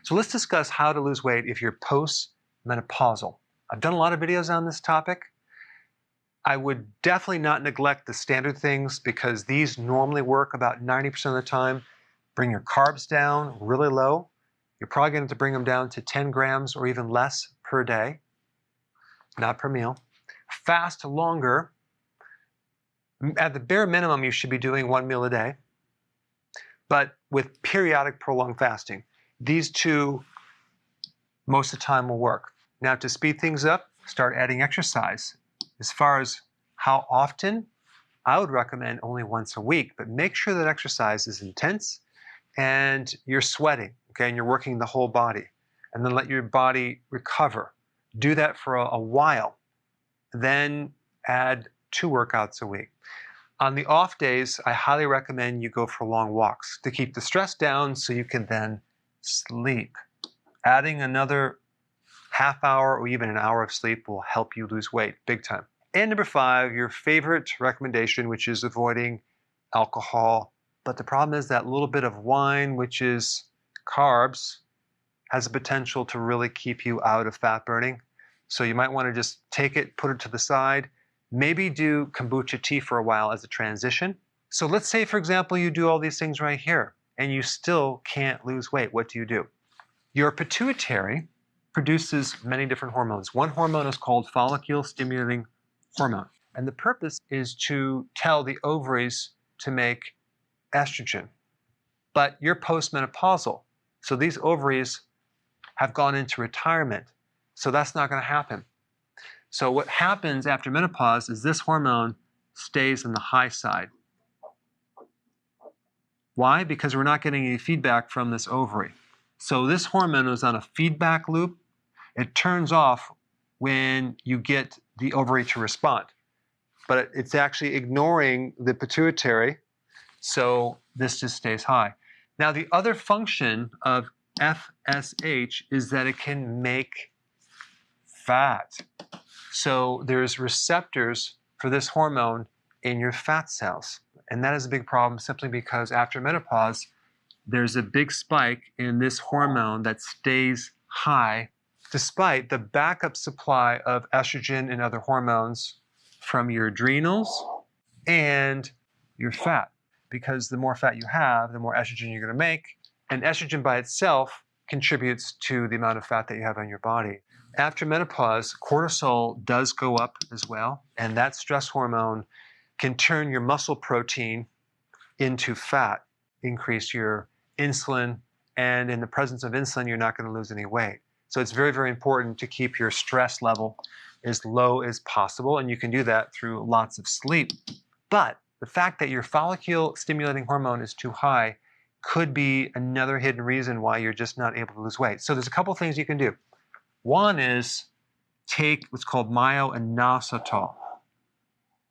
So let's discuss how to lose weight if you're postmenopausal. I've done a lot of videos on this topic. I would definitely not neglect the standard things because these normally work about 90% of the time. Bring your carbs down really low. You're probably going to have to bring them down to 10 grams or even less per day, not per meal. Fast longer. At the bare minimum, you should be doing 1 meal a day, but with periodic prolonged fasting. These two, most of the time, will work. Now, to speed things up, start adding exercise. As far as how often, I would recommend only once a week, but make sure that exercise is intense and you're sweating, okay, and you're working the whole body. And then let your body recover. Do that for a while. Then add 2 workouts a week. On the off days, I highly recommend you go for long walks to keep the stress down so you can then sleep. Adding another half hour or even an hour of sleep will help you lose weight big time. And number 5, your favorite recommendation, which is avoiding alcohol. But the problem is that little bit of wine, which is carbs, has the potential to really keep you out of fat burning. So you might want to just take it, put it to the side, maybe do kombucha tea for a while as a transition. So let's say, for example, you do all these things right here and you still can't lose weight. What do? Your pituitary produces many different hormones. One hormone is called follicle-stimulating hormone. And the purpose is to tell the ovaries to make estrogen. But you're postmenopausal. So these ovaries have gone into retirement. So that's not going to happen. So what happens after menopause is this hormone stays on the high side. Why? Because we're not getting any feedback from this ovary. So this hormone is on a feedback loop. It turns off when you get the ovary to respond. But it's actually ignoring the pituitary, so this just stays high. Now the other function of FSH is that it can make fat. So there's receptors for this hormone in your fat cells. And that is a big problem simply because after menopause, there's a big spike in this hormone that stays high despite the backup supply of estrogen and other hormones from your adrenals and your fat. Because the more fat you have, the more estrogen you're going to make. And estrogen by itself contributes to the amount of fat that you have on your body. After menopause, cortisol does go up as well, and that stress hormone can turn your muscle protein into fat, increase your insulin, and in the presence of insulin, you're not going to lose any weight. So it's very, very important to keep your stress level as low as possible, and you can do that through lots of sleep. But the fact that your follicle-stimulating hormone is too high could be another hidden reason why you're just not able to lose weight. So there's a couple things you can do. One is take what's called myo-inositol.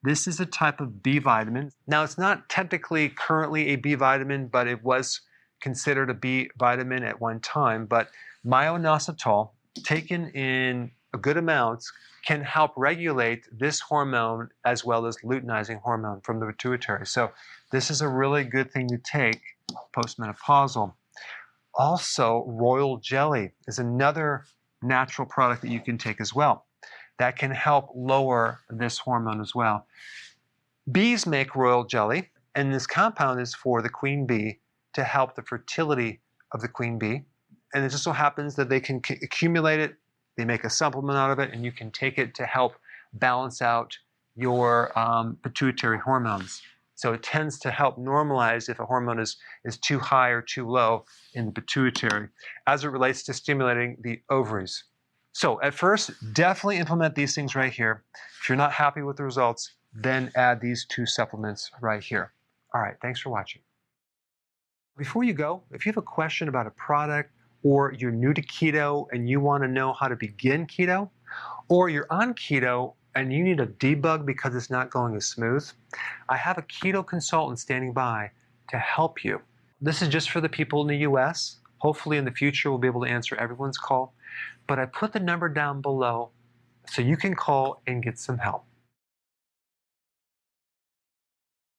This is a type of B vitamin. Now, it's not technically currently a B vitamin, but it was considered a B vitamin at one time. But myo-inositol, taken in a good amounts, can help regulate this hormone as well as luteinizing hormone from the pituitary. So this is a really good thing to take postmenopausal. Also, royal jelly is another natural product that you can take as well. That can help lower this hormone as well. Bees make royal jelly, and this compound is for the queen bee to help the fertility of the queen bee. And it just so happens that they can accumulate it, they make a supplement out of it, and you can take it to help balance out your pituitary hormones. So it tends to help normalize if a hormone is too high or too low in the pituitary as it relates to stimulating the ovaries. So at first, definitely implement these things right here. If you're not happy with the results, then add these 2 supplements right here. All right, thanks for watching. Before you go, if you have a question about a product, or you're new to keto and you want to know how to begin keto, or you're on keto and you need a debug because it's not going as smooth, I have a keto consultant standing by to help you. This is just for the people in the US. Hopefully in the future we'll be able to answer everyone's call. But I put the number down below so you can call and get some help.